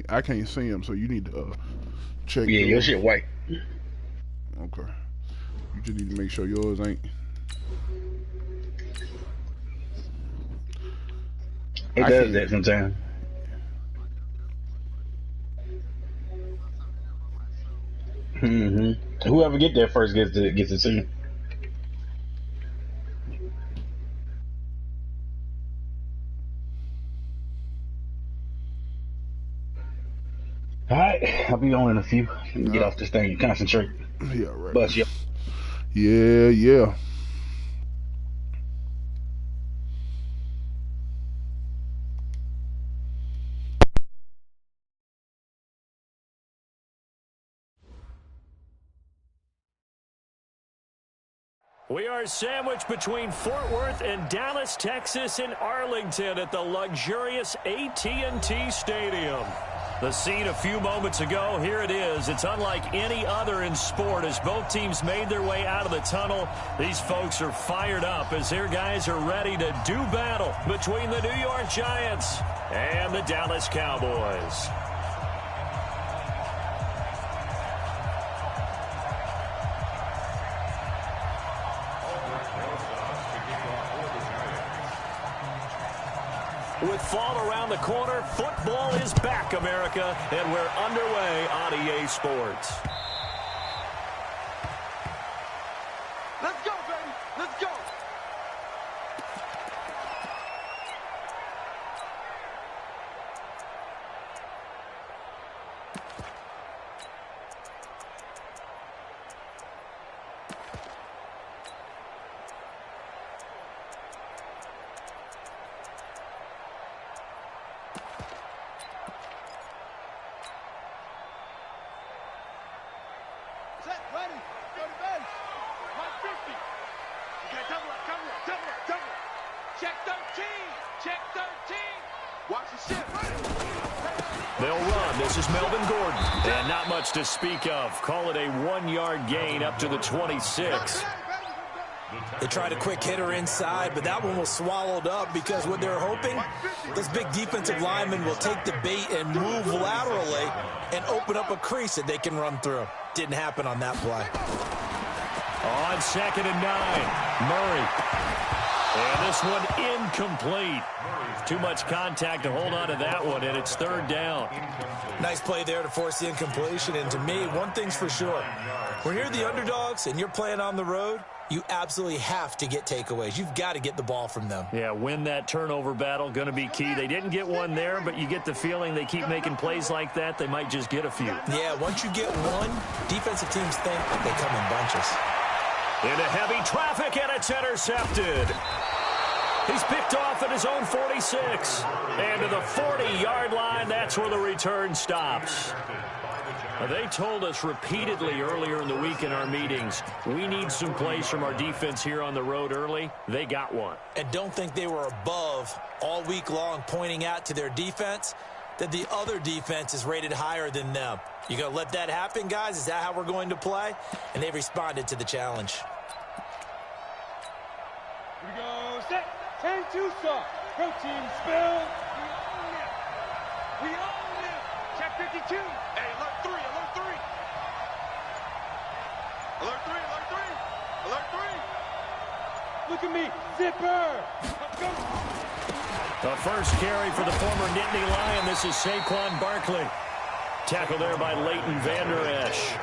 I can't see him, so you need to check. Yeah, your shit white. Okay. You just need to make sure yours ain't. It does that sometimes. Whoever get there first gets to see. All right, I'll be on in a few. Let me get off this thing and concentrate. Yeah, right. Bus, yeah. Yeah. We are sandwiched between Fort Worth and Dallas, Texas, and Arlington at the luxurious AT&T Stadium. The scene a few moments ago, here it is. It's unlike any other in sport as both teams made their way out of the tunnel. These folks are fired up as their guys are ready to do battle between the New York Giants and the Dallas Cowboys. With fall around the corner, football is back, America, and we're underway on EA Sports. Let's go, baby. Let's go. Set, ready, go to base. 150. Okay, double up. Check 13. Check 13. Watch the shit. They'll run. This is Melvin Gordon. And not much to speak of. Call it a 1-yard gain up to the 26. They tried a quick hitter inside, but that one was swallowed up because what they're hoping, this big defensive lineman will take the bait and move laterally and open up a crease that they can run through. Didn't happen on that play. On 2nd and 9, Murray. And this one incomplete. Too much contact to hold on to that one, and it's 3rd down. Nice play there to force the incompletion, and to me, one thing's for sure. When you're the underdogs and you're playing on the road, you absolutely have to get takeaways. You've got to get the ball from them. Yeah, win that turnover battle, going to be key. They didn't get one there, but you get the feeling they keep making plays like that, they might just get a few. Yeah, once you get one, defensive teams think they come in bunches. Into heavy traffic, and it's intercepted. He's picked off at his own 46. And to the 40-yard line, that's where the return stops. They told us repeatedly earlier in the week in our meetings, we need some plays from our defense here on the road early. They got one. And don't think they were above all week long pointing out to their defense that the other defense is rated higher than them. You going to let that happen, guys? Is that how we're going to play? And they responded to the challenge. Here we go. Set. 10-2 soft. Protein spill. We own it. Check 52. Hey, alert 3. Alert 3. Alert 3. Look at me. Zipper. Go. The first carry for the former Nittany Lion. This is Saquon Barkley. Tackled there by Leighton Vander Esch.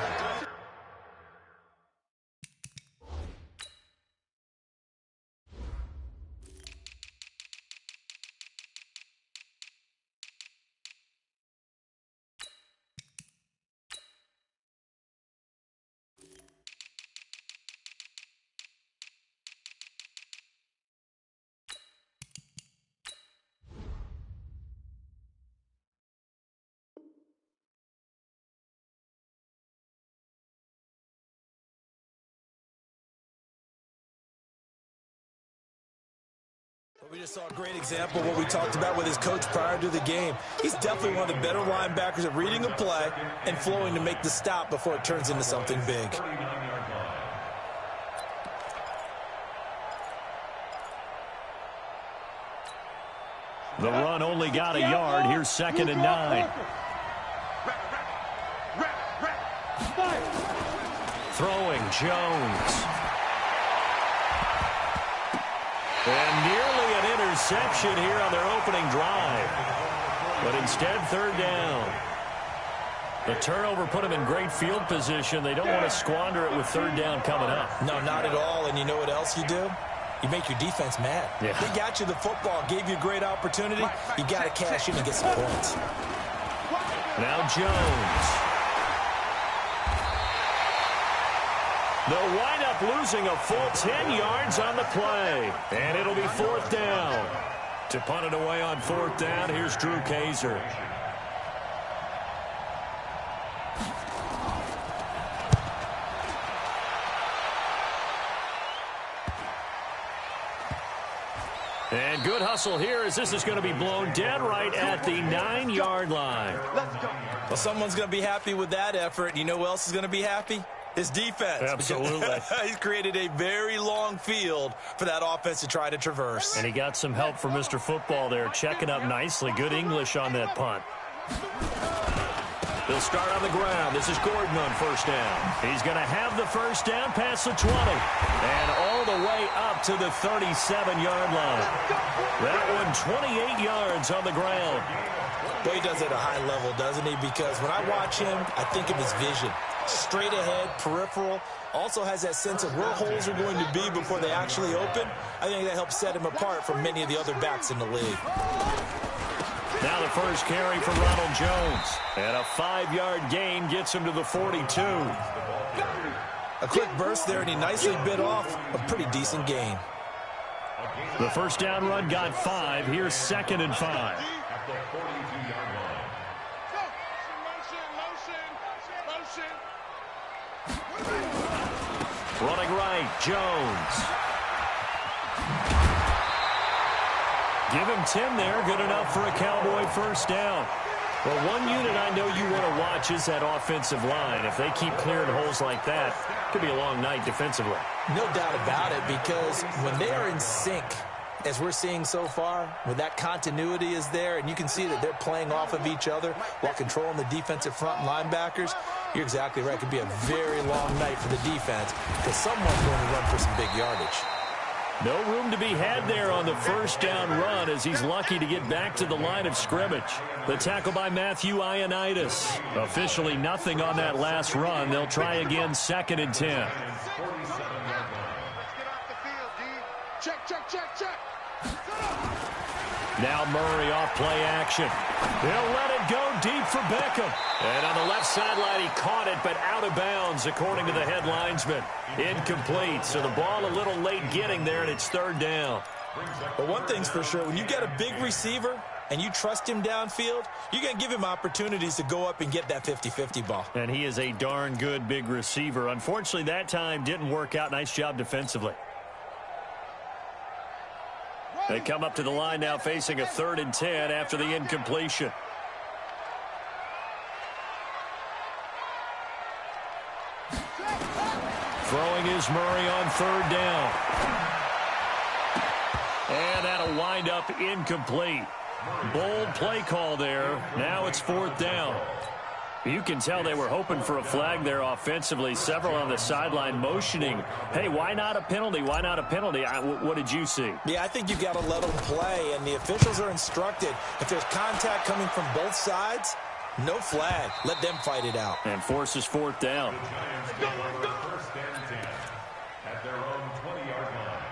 We just saw a great example of what we talked about with his coach prior to the game. He's definitely one of the better linebackers at reading a play and flowing to make the stop before it turns into something big. The run only got a yard. Here's 2nd and 9. Throwing, Jones. And nearly an interception here on their opening drive. But instead, third down. The turnover put them in great field position. They don't want to squander it with third down coming up. No, not at all. And you know what else you do? You make your defense mad. Yeah. They got you the football, gave you a great opportunity. You got to cash in and get some points. Now Jones. They'll wind up losing a full 10 yards on the play. And it'll be fourth down. To punt it away on fourth down, here's Drew Kaiser. And good hustle here as this is going to be blown dead right at the 9-yard line. Well, someone's going to be happy with that effort. You know who else is going to be happy? His defense. Absolutely. He's created a very long field for that offense to try to traverse. And he got some help from Mr. Football there, checking up nicely. Good English on that punt. They'll start on the ground. This is Gordon on first down. He's going to have the first down past the 20. And all the way up to the 37-yard line. That one 28 yards on the ground. Well, he does it at a high level, doesn't he? Because when I watch him, I think of his vision. Straight ahead, peripheral. Also has that sense of where holes are going to be before they actually open. I think that helps set him apart from many of the other backs in the league. Now the first carry for Ronald Jones. And a 5-yard gain gets him to the 42. A quick burst there, and he nicely bit off a pretty decent gain. The first down run got 5. Here's 2nd and 5. Running right, Jones. Give him 10 there. Good enough for a Cowboy first down. Well, one unit I know you want to watch is that offensive line. If they keep clearing holes like that, it could be a long night defensively. No doubt about it, because when they are in sync, as we're seeing so far, when that continuity is there, and you can see that they're playing off of each other while controlling the defensive front linebackers, you're exactly right. It could be a very long night for the defense because someone's going to run for some big yardage. No room to be had there on the first down run as he's lucky to get back to the line of scrimmage. The tackle by Matthew Ioannidis. Officially nothing on that last run. They'll try again, 2nd and 10. Let's get off the field, D. Check, check, check, check. Now Murray off play action. He'll let it go deep for Beckham. And on the left sideline, he caught it, but out of bounds, according to the head linesman. Incomplete, so the ball a little late getting there, and it's 3rd down. But one thing's for sure, when you get a big receiver and you trust him downfield, you're going to give him opportunities to go up and get that 50-50 ball. And he is a darn good big receiver. Unfortunately, that time didn't work out. Nice job defensively. They come up to the line now facing a 3rd and 10 after the incompletion. Throwing is Murray on 3rd down. And that'll wind up incomplete. Bold play call there. Now it's 4th down. You can tell they were hoping for a flag there offensively. Several on the sideline motioning, hey, why not a penalty? Why not a penalty? What did you see? Yeah, I think you've got to let them play, and the officials are instructed. If there's contact coming from both sides, no flag. Let them fight it out. And forces 4th down. First and 10 at their own 20-yard line.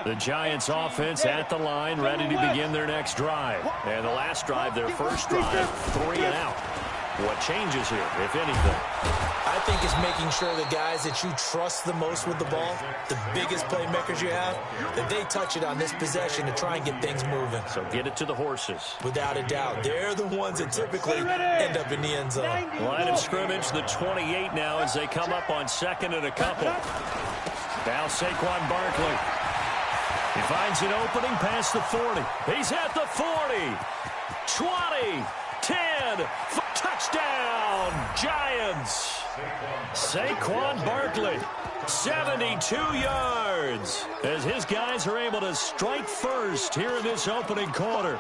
The Giants offense at the line, ready to begin their next drive. And the last drive, their first drive, 3 and out. What changes here, if anything? I think it's making sure the guys that you trust the most with the ball, the biggest playmakers you have, that they touch it on this possession to try and get things moving. So get it to the horses. Without a doubt. They're the ones that typically end up in the end zone. Line of scrimmage, the 28 now as they come up on 2nd and a couple. Now Saquon Barkley. He finds an opening past the 40. He's at the 40. 20. again. Touchdown, Giants. Saquon Barkley, 72 yards, as his guys are able to strike first here in this opening quarter.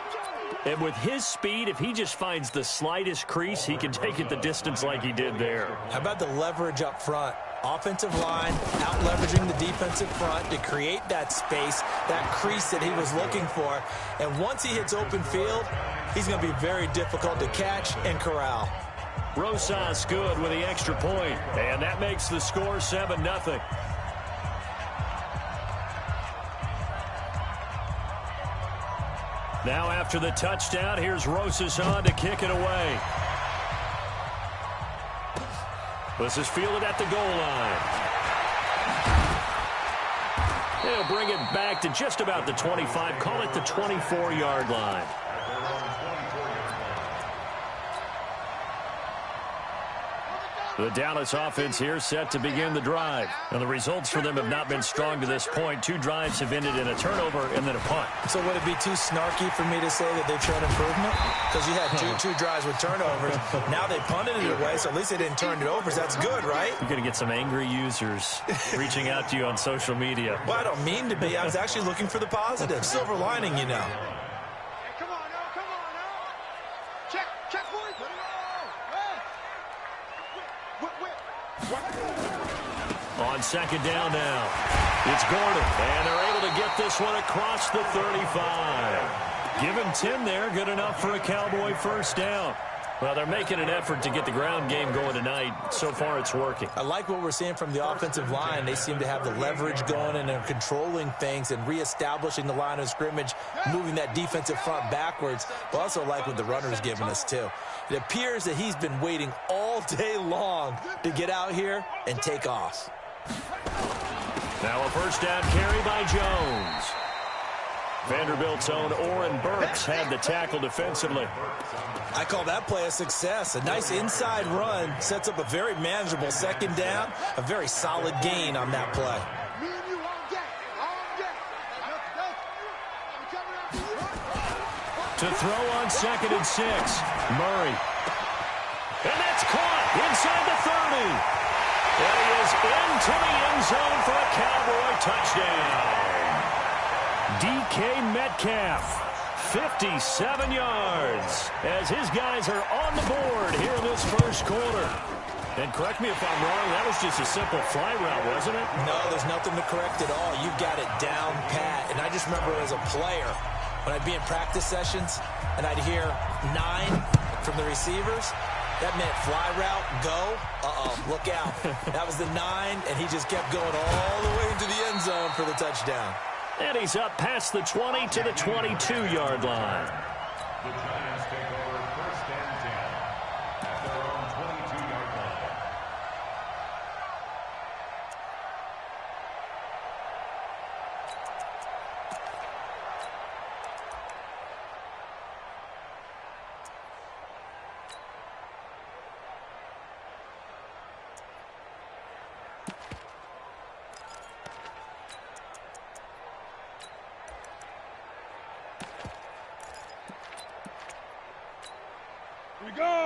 And with his speed, if he just finds the slightest crease, he can take it the distance like he did there. How about the leverage up front? Offensive line out-leveraging the defensive front to create that space, that crease that he was looking for. And once he hits open field, he's going to be very difficult to catch and corral. Rosas good with the extra point, and that makes the score 7-0. Now after the touchdown, here's Rosas on to kick it away. This is fielded at the goal line. They'll bring it back to just about the 25, call it the 24-yard line. The Dallas offense here set to begin the drive. And the results for them have not been strong to this point. 2 drives have ended in a turnover and then a punt. So would it be too snarky for me to say that they've shown improvement? Because you had two drives with turnovers. Now they punted it away, so at least they didn't turn it over. So that's good, right? You're going to get some angry users reaching out to you on social media. Well, I don't mean to be. I was actually looking for the positive. Silver lining, you know. Come on now. Check, boys. On second down now, it's Gordon, and they're able to get this one across the 35. Give him 10 there, good enough for a Cowboy first down. Well, they're making an effort to get the ground game going tonight. So far, it's working. I like what we're seeing from the offensive line. They seem to have the leverage going, and they're controlling things and reestablishing the line of scrimmage, moving that defensive front backwards. But also like what the runner's giving us, too. It appears that he's been waiting all day long to get out here and take off. Now a first down carry by Jones. Vanderbilt's own Oren Burks had the tackle defensively. I call that play a success. A nice inside run sets up a very manageable second down. A very solid gain on that play. Me and you all day. To throw on 2nd and 6, Murray. And that's caught inside the 30. And he is into the end zone for a Cowboy touchdown. DK Metcalf, 57 yards, as his guys are on the board here in this first quarter. And correct me if I'm wrong, that was just a simple fly route, wasn't it? No, there's nothing to correct at all. You've got it down pat. And I just remember as a player, when I'd be in practice sessions and I'd hear 9 from the receivers, that meant fly route, go, look out. That was the 9, and he just kept going all the way into the end zone for the touchdown. And he's up past the 20 to the 22-yard line. The Giants take over 1st and 10 at their own 22-yard line.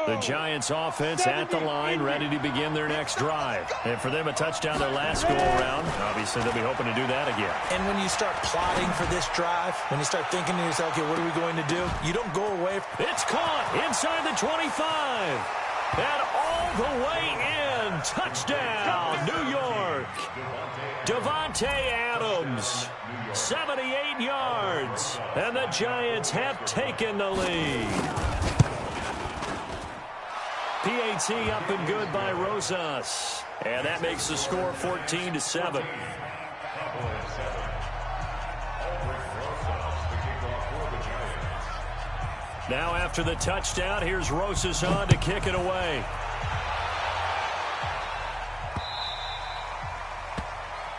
The Giants offense at the line, ready to begin their next drive. And for them, a touchdown their last go-around. Obviously, they'll be hoping to do that again. And when you start plotting for this drive, when you start thinking to yourself, okay, what are we going to do? You don't go away. It's caught inside the 25. And all the way in. Touchdown, New York. Devontae Adams, 78 yards. And the Giants have taken the lead. PAT up and good by Rosas. And that makes the score 14-7. Now after the touchdown, here's Rosas on to kick it away.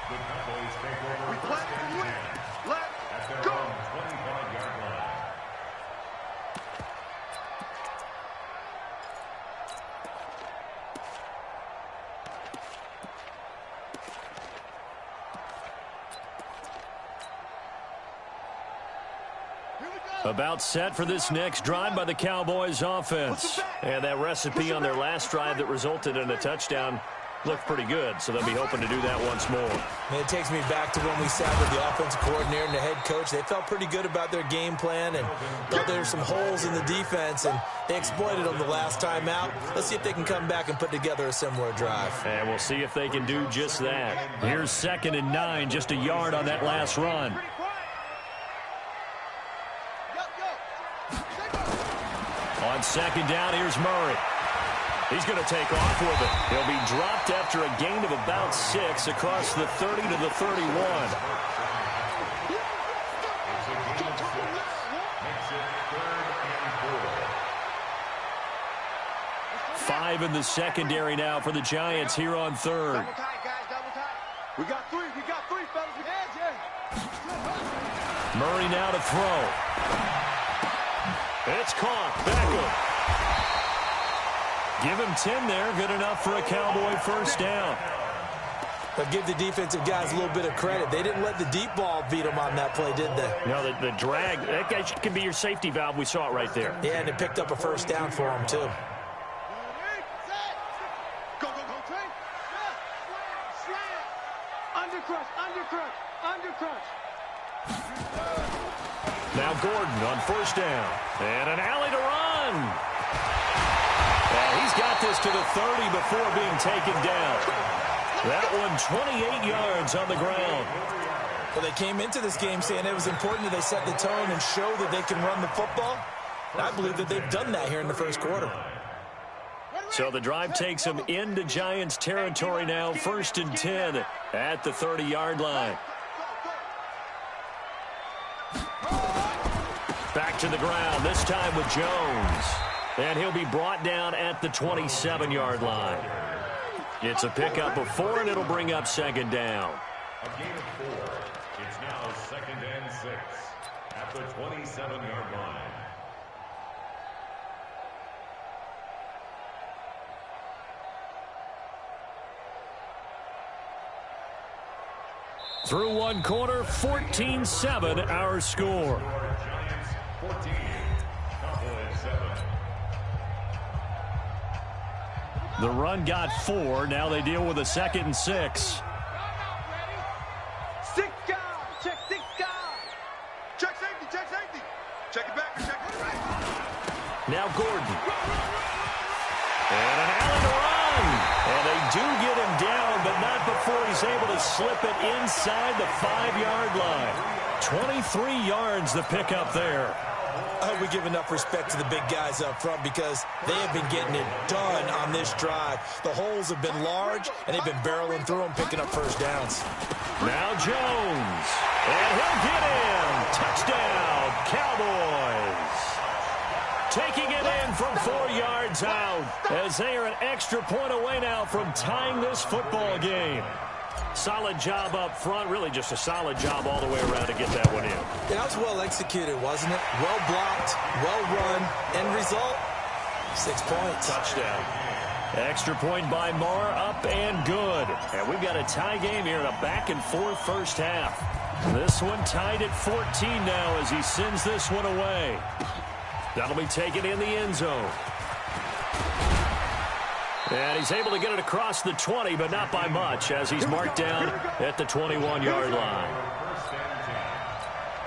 The Cowboys take over 1st and 10 at their own 25-yard line. Here we go. About set for this next drive by the Cowboys offense. And that recipe on their last drive that resulted in a touchdown looked pretty good, so they'll be hoping to do that once more. And it takes me back to when we sat with the offensive coordinator and the head coach. They felt pretty good about their game plan and thought there were some holes in the defense, and they exploited them the last time out. Let's see if they can come back and put together a similar drive. And we'll see if they can do just that. Here's 2nd and 9, just a yard on that last run. On 2nd down, here's Murray. He's going to take off with it. He'll be dropped after a gain of about 6 across the 30 to the 31. Five in the secondary now for the Giants here on 3rd. Double tight, guys, double tight. We got three, fellas. Murray now to throw. It's caught. Beckham. Give him 10 there. Good enough for a Cowboy first down. But give the defensive guys a little bit of credit. They didn't let the deep ball beat them on that play, did they? No, the drag, that guy can be your safety valve. We saw it right there. Yeah, and it picked up a first down for them, too. Go, train. Slam. Undercrush. Now Gordon on first down. And an alley to run. And he's got this to the 30 before being taken down. That one 28 yards on the ground. Well, they came into this game saying it was important that they set the tone and show that they can run the football. And I believe that they've done that here in the first quarter. So the drive takes them into Giants territory now. 1st and 10 at the 30-yard line. Back to the ground, this time with Jones. And he'll be brought down at the 27-yard line. It's a pickup of 4, and it'll bring up 2nd down. A gain of 4. It's now 2nd and 6 at the 27-yard line. Through one quarter, 14-7 our score. Giants 14, Cowboys 7. The run got 4. Now they deal with a 2nd and 6. 6 guys. Check 6 guys. Check safety. Check it back. Check it right. Now Gordon. And an alley to run. And they do get him down, but not before he's able to slip it inside the 5-yard line. 23 yards the pickup there. I hope we give enough respect to the big guys up front because they have been getting it done on this drive. The holes have been large, and they've been barreling through them, picking up first downs. Now Jones. And he'll get in. Touchdown, Cowboys. Taking it in from 4 yards out as they are an extra point away now from tying this football game. Solid job up front, really just a solid job all the way around to get that one in. That was well executed, wasn't it? Well blocked, well run. End result, 6 points. Touchdown. Extra point by Marr, up and good. And we've got a tie game here in a back-and-forth first half. This one tied at 14 now as he sends this one away. That'll be taken in the end zone. And he's able to get it across the 20, but not by much, as he's marked down at the 21-yard line. First and 10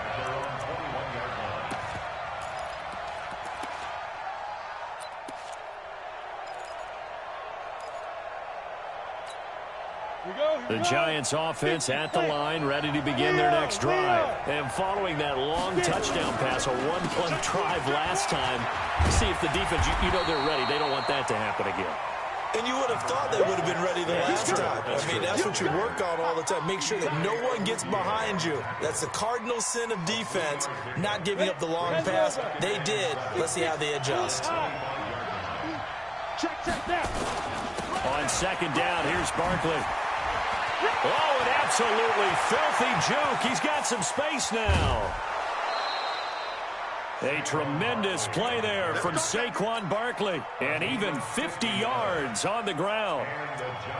at their own 21-yard line. The Giants offense at the line, ready to begin their next drive. And following that long touchdown pass, a one-play drive last time, see if the defense, you know they're ready. They don't want that to happen again. And you would have thought they would have been ready the last time. I mean, that's what you work on all the time. Make sure that no one gets behind you. That's the cardinal sin of defense, not giving up the long pass. They did. Let's see how they adjust. Check now. On 2nd down, here's Barkley. Oh, an absolutely filthy juke. He's got some space now. A tremendous play there from Saquon Barkley, and even 50 yards on the ground.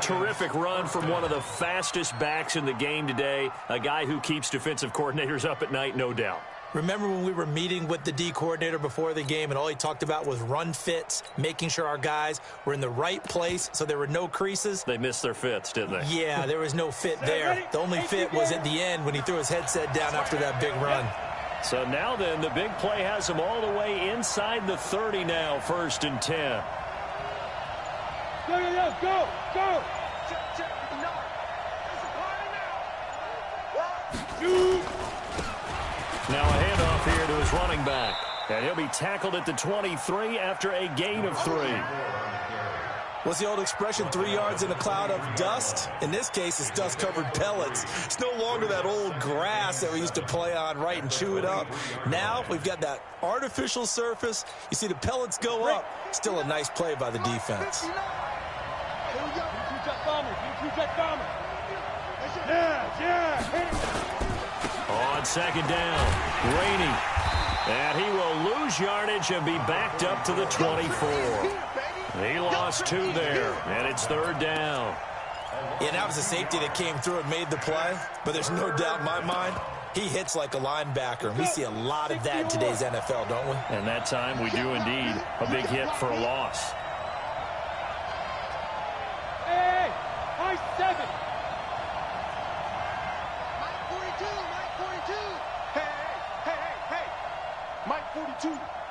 Terrific run from one of the fastest backs in the game today, a guy who keeps defensive coordinators up at night, no doubt. Remember when we were meeting with the D coordinator before the game and all he talked about was run fits, making sure our guys were in the right place so there were no creases? They missed their fits, didn't they? Yeah, there was no fit there. The only fit was at the end when he threw his headset down after that big run. So now then, the big play has them all the way inside the 30 now, 1st and 10. Go! Now a handoff here to his running back. And he'll be tackled at the 23 after a gain of 3. What's the old expression, 3 yards in a cloud of dust? In this case, it's dust-covered pellets. It's no longer that old grass that we used to play on, right, and chew it up. Now we've got that artificial surface. You see the pellets go up. Still a nice play by the defense. On 2nd down, Rainey. And he will lose yardage and be backed up to the 24. He lost 2 there, and it's 3rd down. Yeah, that was a safety that came through and made the play, but there's no doubt in my mind he hits like a linebacker, and we see a lot of that in today's NFL, don't we? And that time we do indeed. A big hit for a loss. Hey, high 7.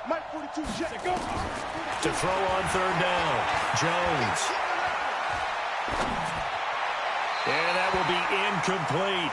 Mike 42, check. Go. To throw on 3rd down, Jones. And that will be incomplete.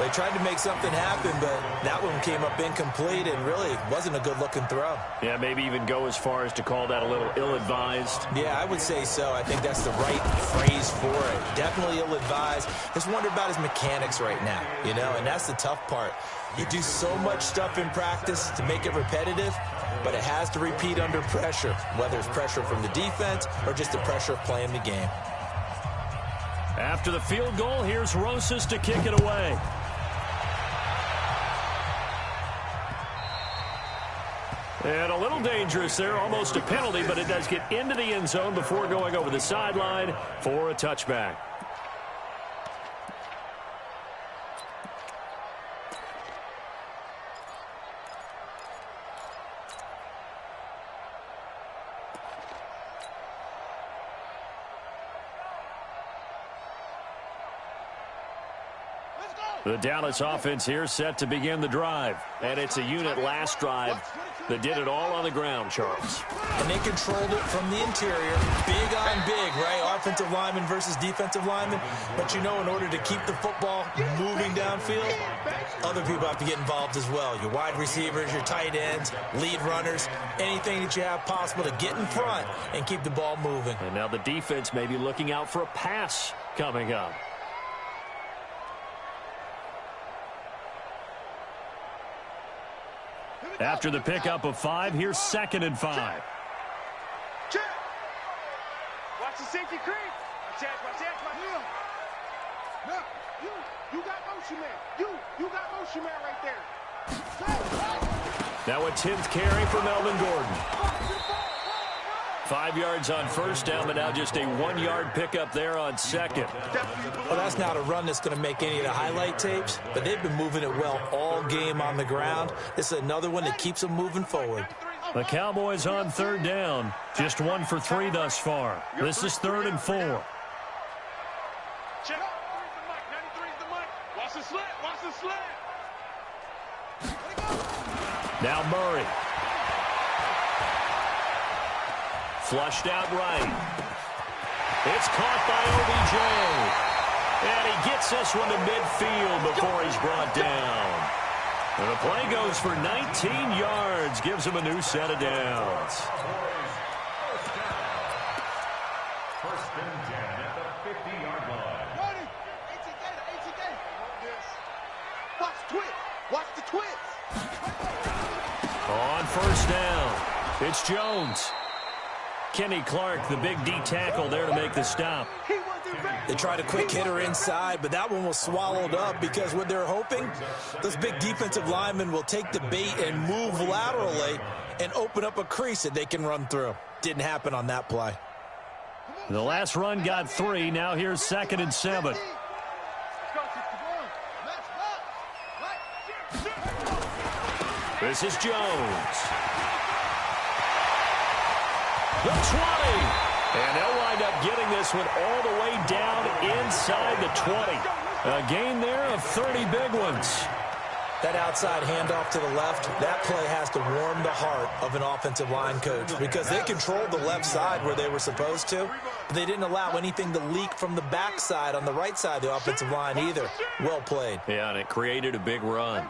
They tried to make something happen, but that one came up incomplete and really wasn't a good-looking throw. Yeah, maybe even go as far as to call that a little ill-advised. Yeah, I would say so. I think that's the right phrase for it. Definitely ill-advised. Just wonder about his mechanics right now, you know, and that's the tough part. You do so much stuff in practice to make it repetitive, but it has to repeat under pressure, whether it's pressure from the defense or just the pressure of playing the game. After the field goal, here's Rosas to kick it away. And a little dangerous there, almost a penalty, but it does get into the end zone before going over the sideline for a touchback. The Dallas offense here set to begin the drive. And it's a unit last drive that did it all on the ground, Charles. And they controlled it from the interior. Big on big, right? Offensive lineman versus defensive lineman. But you know, in order to keep the football moving downfield, other people have to get involved as well. Your wide receivers, your tight ends, lead runners, anything that you have possible to get in front and keep the ball moving. And now the defense may be looking out for a pass coming up. After the pickup of 5, here's 2nd and 5. Check. Watch the safety creep. Watch that. No, you got motion man. You got motion man right there. Now a 10th carry for Melvin Gordon. 5 yards on 1st down, but now just a 1-yard pickup there on 2nd. Well, that's not a run that's going to make any of the highlight tapes, but they've been moving it well all game on the ground. This is another one that keeps them moving forward. The Cowboys on 3rd down. Just 1 for 3 thus far. This is 3rd and 4. Check. 93's the mic. Watch the slant. Now Murray. Flushed out right. It's caught by OBJ. And he gets this one to midfield before he's brought down. And the play goes for 19 yards. Gives him a new set of downs. First and 10 at the 50-yard line. Watch the twist. On 1st down, it's Jones. Kenny Clark, the big D tackle there to make the stop. They tried a quick hitter inside, but that one was swallowed up because what they're hoping, those big defensive linemen will take the bait and move laterally and open up a crease that they can run through. Didn't happen on that play. The last run got 3. Now here's 2nd and 7. This is Jones. The 20. And they'll wind up getting this one all the way down inside the 20. A gain there of 30 big ones. That outside handoff to the left, that play has to warm the heart of an offensive line coach because they controlled the left side where they were supposed to, but they didn't allow anything to leak from the backside on the right side of the offensive line either. Well played. Yeah, and it created a big run.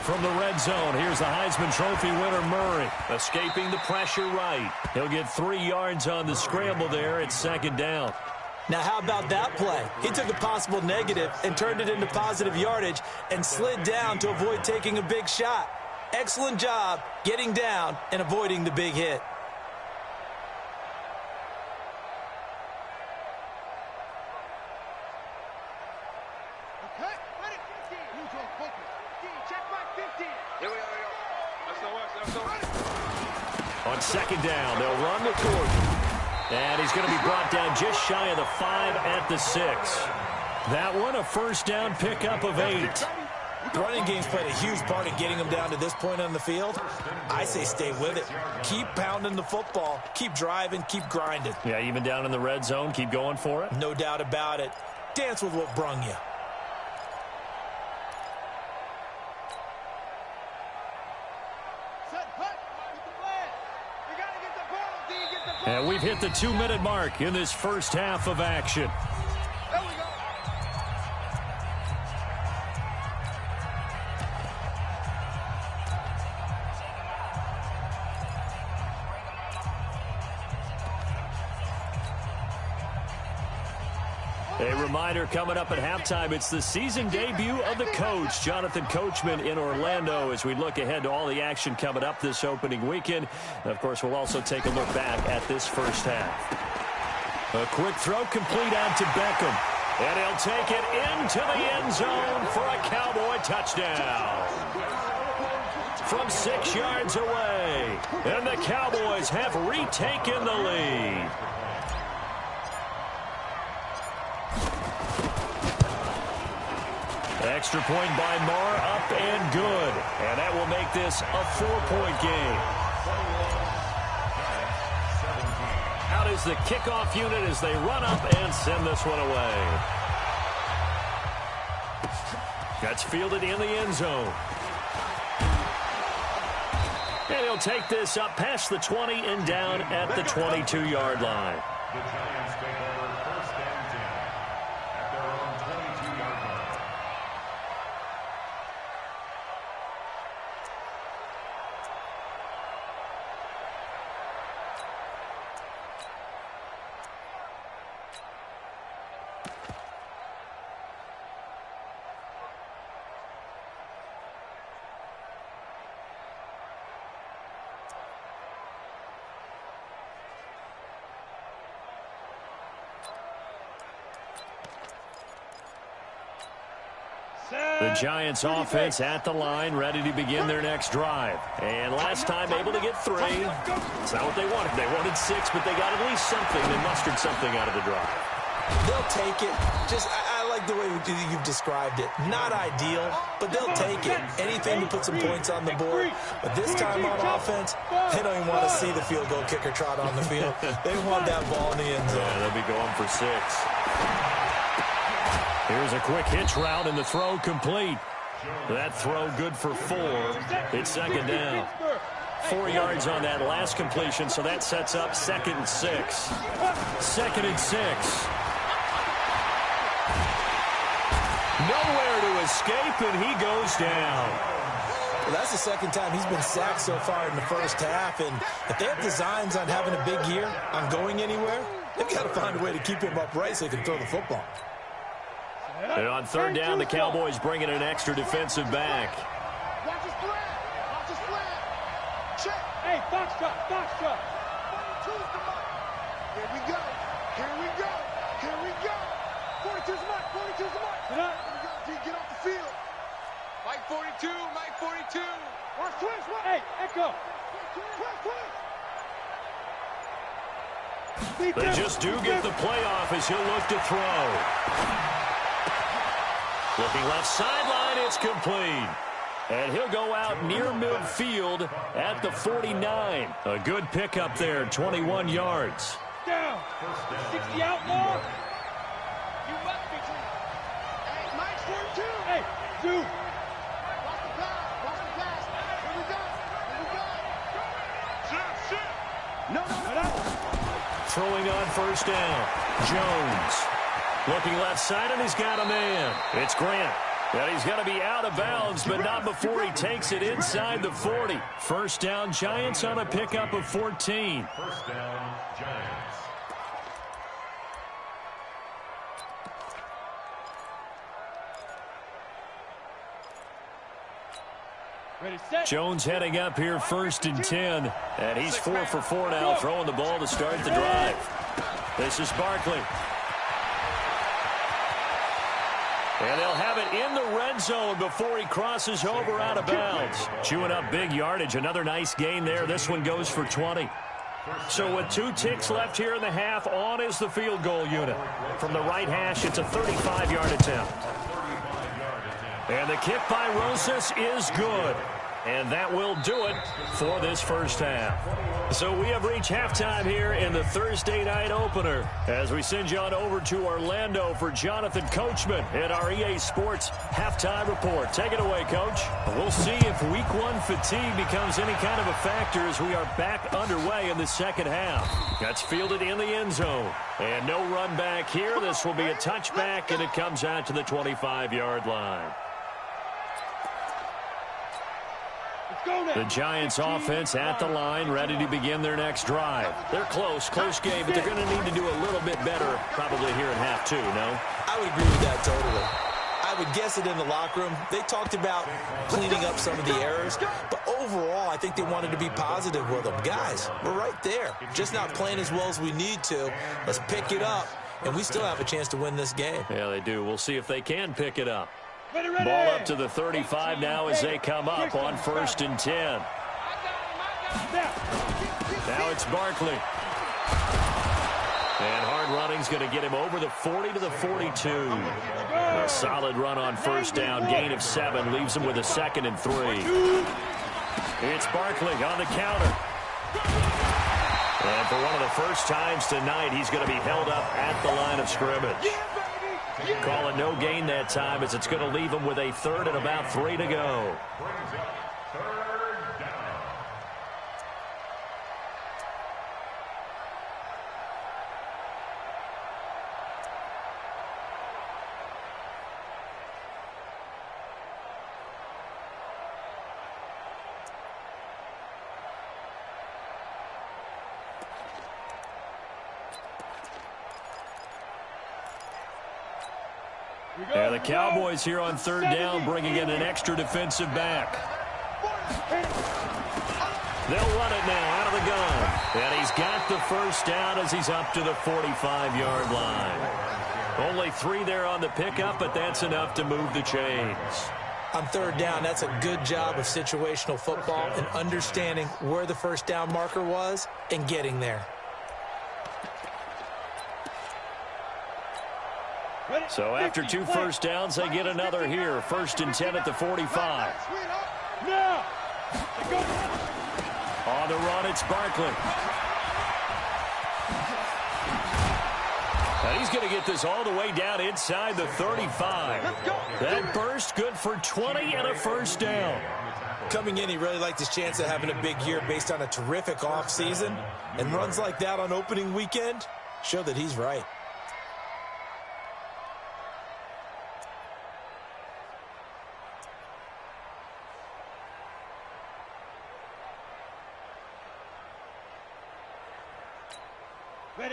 From the red zone, here's the Heisman Trophy winner, Murray, escaping the pressure right. He'll get 3 yards on the scramble there. It's second down. Now, how about that play? He took a possible negative and turned it into positive yardage and slid down to avoid taking a big shot. Excellent job getting down and avoiding the big hit. On second down, they'll run to Gordon. And he's going to be brought down just shy of the 5 at the 6. That one, a first down pickup of 8. The running game's played a huge part in getting them down to this point on the field. I say stay with it. Keep pounding the football. Keep driving. Keep grinding. Yeah, even down in the red zone, keep going for it. No doubt about it. Dance with what brung you. And we've hit the 2-minute mark in this first half of action. A reminder coming up at halftime, it's the season debut of the coach, Jonathan Coachman in Orlando, as we look ahead to all the action coming up this opening weekend. And of course, we'll also take a look back at this first half. A quick throw complete out to Beckham. And he'll take it into the end zone for a Cowboy touchdown. From 6 yards away. And the Cowboys have retaken the lead. Extra point by Marr, up and good. And that will make this a 4-point game. Out is the kickoff unit as they run up and send this one away. That's fielded in the end zone. And he'll take this up past the 20 and down at the 22-yard line. The Giants take over first and 10 at their own 22-yard line. The Giants offense at the line, ready to begin their next drive. And last time able to get 3. It's not what they wanted. They wanted 6, but they got at least something. They mustered something out of the drive. They'll take it. I like the way you've described it. Not ideal, but they'll take it. Anything to put some points on the board. But this time on offense, they don't even want to see the field goal kicker trot on the field. They want that ball in the end zone. Yeah, they'll be going for 6. Here's a quick hitch route, and the throw complete. That throw good for 4. It's second down. 4 yards on that last completion, so that sets up 2nd and 6. 2nd and 6. Nowhere to escape, and he goes down. Well, that's the second time he's been sacked so far in the first half, and if they have designs on having a big year, on going anywhere, they've got to find a way to keep him upright so they can throw the football. And on third down, the Cowboys bring in an extra defensive back. Watch his slant. Watch his slant. Check. Hey, box drop. Box drop. 42's the mark. Here we go. Here we go. Here we go. 42's the mark. 42's the mark. Get up. Here we go. D, get off the field. Mike 42. Mike 42. Watch twist. Hey, echo. Twist. They just do get the playoff as he'll look to throw. Looking left sideline, it's complete. And he'll go out near midfield at the 49. A good pickup there, 21 yards. Down. 60 out more. You must be true. Hey, Mike's for two. Hey, two. Watch the pass. Watch the pass. Here we go. Here we go. Shit. No. Throwing on first down. Jones. Looking left side, and he's got a man. It's Grant. And he's going to be out of bounds, but not before he takes it inside the 40. First down, Giants on a pickup of 14. First down, Giants. Ready, set. Jones heading up here first and 10. And he's 4 for 4 now, throwing the ball to start the drive. This is Barkley. And they'll have it in the red zone before he crosses over out of bounds. Chewing up big yardage. Another nice gain there. This one goes for 20. So with 2 ticks left here in the half, on is the field goal unit. From the right hash, it's a 35-yard attempt. And the kick by Rosas is good. And that will do it for this first half. So we have reached halftime here in the Thursday night opener as we send you on over to Orlando for Jonathan Coachman at our EA Sports halftime report. Take it away, Coach. We'll see if week 1 fatigue becomes any kind of a factor as we are back underway in the second half. That's fielded in the end zone. And no run back here. This will be a touchback, and it comes out to the 25-yard line. The Giants offense at the line, ready to begin their next drive. They're close game, but they're going to need to do a little bit better probably here in half 2, no? I would agree with that totally. I would guess it in the locker room. They talked about cleaning up some of the errors, but overall, I think they wanted to be positive with them. Guys, we're right there. Just not playing as well as we need to. Let's pick it up, and we still have a chance to win this game. Yeah, they do. We'll see if they can pick it up. Ball up to the 35 now as they come up on first and 10. Now it's Barkley. And hard running's going to get him over the 40 to the 42. A solid run on first down, gain of 7, leaves him with a 2nd and 3. It's Barkley on the counter. And for one of the first times tonight, he's going to be held up at the line of scrimmage. Calling no gain that time as it's going to leave him with a 3rd and about 3 to go. Yeah, the Cowboys here on 3rd down, bringing in an extra defensive back. They'll run it now out of the gun. And he's got the first down as he's up to the 45-yard line. Only 3 there on the pickup, but that's enough to move the chains. On 3rd down, that's a good job of situational football and understanding where the first down marker was and getting there. So after 2 first downs, they get another here. 1st and 10 at the 45. On the run, it's Barkley. And he's going to get this all the way down inside the 35. That burst good for 20 and a first down. Coming in, he really liked his chance of having a big year based on a terrific offseason. And runs like that on opening weekend show that he's right.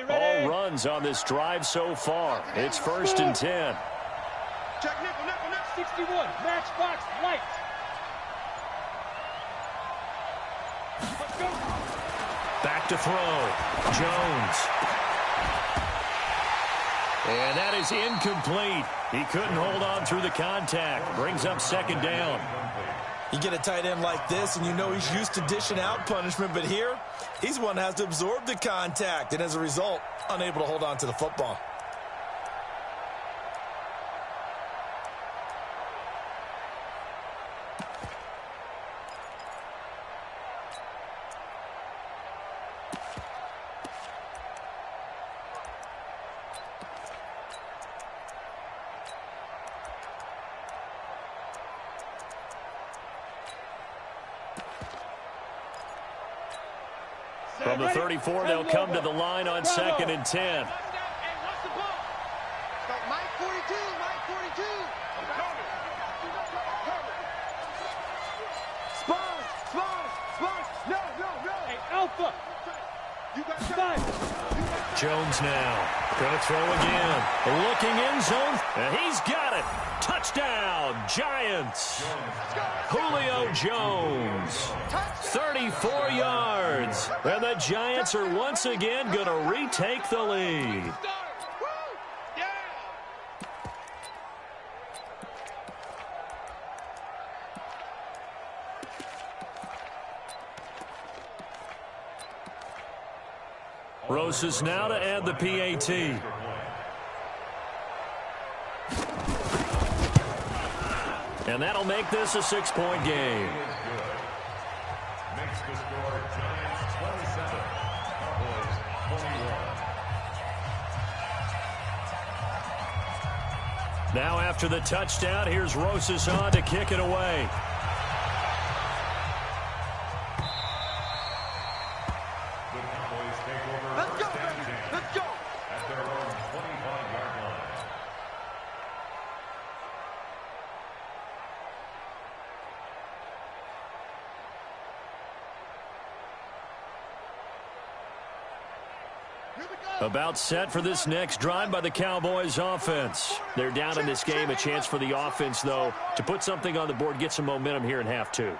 All runs on this drive so far. It's 1st and 10. Check nickel, 61, matchbox, light. Let's go. Back to throw. Jones. And that is incomplete. He couldn't hold on through the contact. Brings up 2nd down. You get a tight end like this, and you know he's used to dishing out punishment, but here, he's one that has to absorb the contact, and as a result, unable to hold on to the football. From the 34, they'll come to the line on 2nd and 10. Mike 42, Mike 42. Spons. No. Hey, Alpha. You got spot. Jones now. Going to throw again. Looking end zone. And he's got it. Touchdown, Giants. Julio Jones. 34 yards. And the Giants are once again going to retake the lead. Rosas now to add the PAT. And that'll make this a 6-point game. Makes the score Giants 27, Cowboys 21. Now after the touchdown, here's Rosas on to kick it away. Let's go. At their own 25-yard line. About set for this next drive by the Cowboys offense. They're down in this game. A chance for the offense, though, to put something on the board, get some momentum here in half two.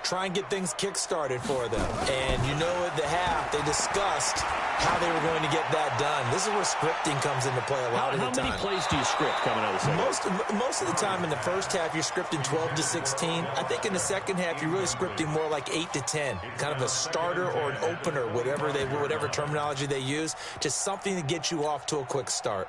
Try and get things kick-started for them. And you know at the half, they discussed how they were going to get that done. This is where scripting comes into play a lot of the time. How many plays do you script coming out of the second? Most of the time in the first half, you're scripting 12 to 16. I think in the second half, you're really scripting more like 8 to 10. Kind of a starter or an opener, whatever terminology they use, just something to get you off to a quick start.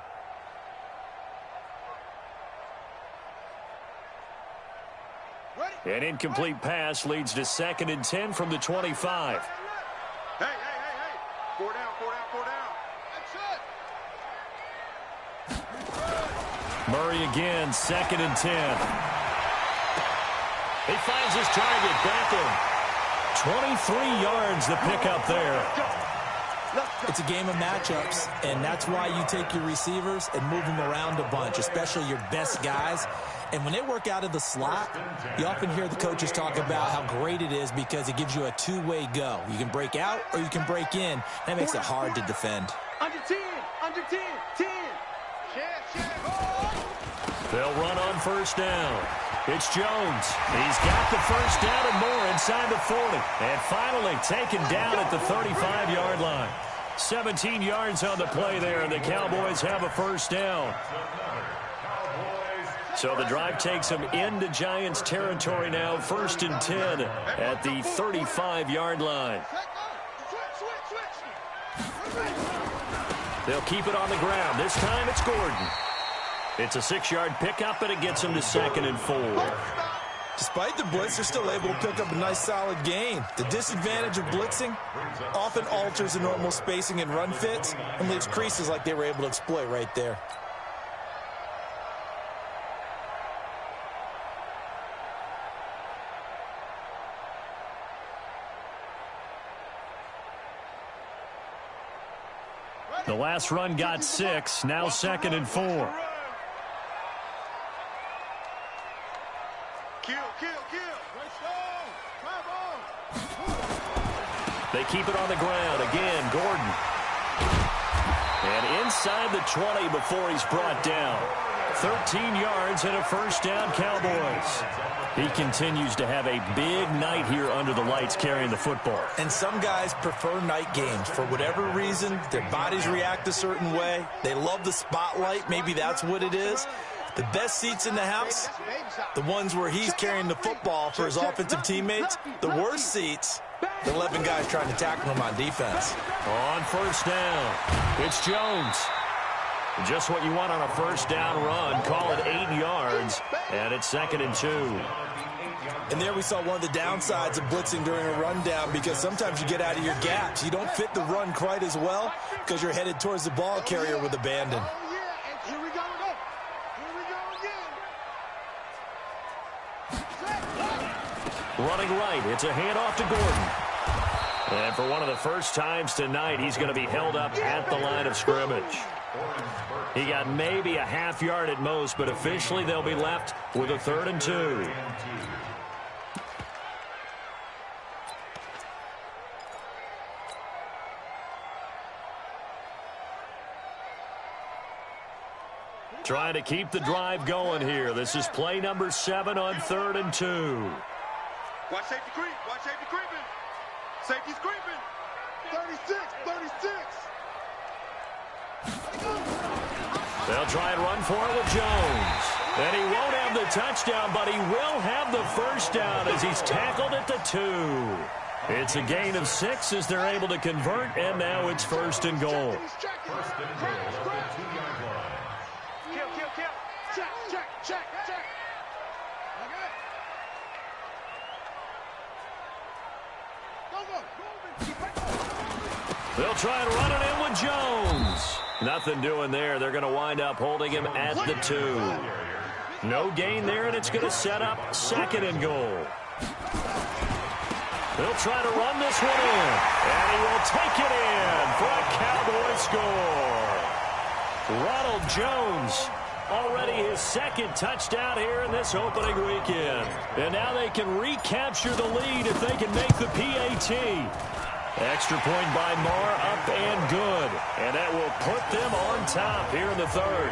An incomplete pass leads to 2nd and 10 from the 25. Hey. 4 down. That's it. Murray again, 2nd and 10. He finds his target back in 23 yards, the pickup there. It's a game of matchups, and that's why you take your receivers and move them around a bunch, especially your best guys. And when they work out of the slot, you often hear the coaches talk about how great it is because it gives you a two-way go. You can break out or you can break in. That makes it hard to defend. Under 10. 10. They'll run on first down. It's Jones. He's got the first down and more inside the 40. And finally taken down at the 35-yard line. 17 yards on the play there, and the Cowboys have a first down. So the drive takes them into Giants territory now, 1st and 10 at the 35-yard line. They'll keep it on the ground. This time it's Gordon. It's a 6-yard pickup, and it gets them to 2nd and 4. Despite the blitz, they're still able to pick up a nice solid gain. The disadvantage of blitzing often alters the normal spacing and run fits and leaves creases like they were able to exploit right there. The last run got 6, now 2nd and 4. They keep it on the ground. Again, Gordon. And inside the 20 before he's brought down. 13 yards and a first down, Cowboys. He continues to have a big night here under the lights carrying the football. And some guys prefer night games. For whatever reason, their bodies react a certain way. They love the spotlight. Maybe that's what it is. The best seats in the house, the ones where he's carrying the football for his offensive teammates. The worst seats, the 11 guys trying to tackle him on defense. On first down, it's Jones. Just what you want on a first down run. Call it 8 yards, and it's 2nd and 2. And there we saw one of the downsides of blitzing during a rundown, because sometimes you get out of your gaps. You don't fit the run quite as well because you're headed towards the ball carrier with abandon. Running right, it's a handoff to Gordon. And for one of the first times tonight, he's going to be held up at the line of scrimmage. He got maybe a half yard at most, but officially they'll be left with a 3rd and 2. Trying to keep the drive going here. This is play number 7 on 3rd and 2. Watch safety creep. Watch safety creeping. Safety's creeping. 36, 36. They'll try and run for it with Jones. And he won't have the touchdown, but he will have the first down as he's tackled at the 2. It's a gain of 6 as they're able to convert, and now it's 1st and goal. Check. They'll try and run it in with Jones. Nothing doing there. They're going to wind up holding him at the 2. No gain there, and it's going to set up 2nd and goal. They'll try to run this one in, and he will take it in for a Cowboy score. Ronald Jones, already his 2nd touchdown here in this opening weekend. And now they can recapture the lead if they can make the PAT. Extra point by Marr, up and good. And that will put them on top here in the 3rd.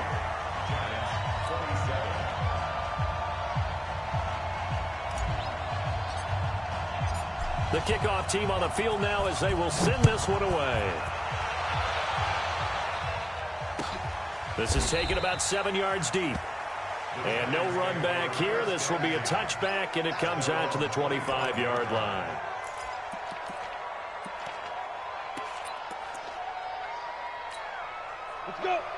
The kickoff team on the field now as they will send this one away. This is taken about 7 yards deep. And no run back here. This will be a touchback, and it comes out to the 25-yard line.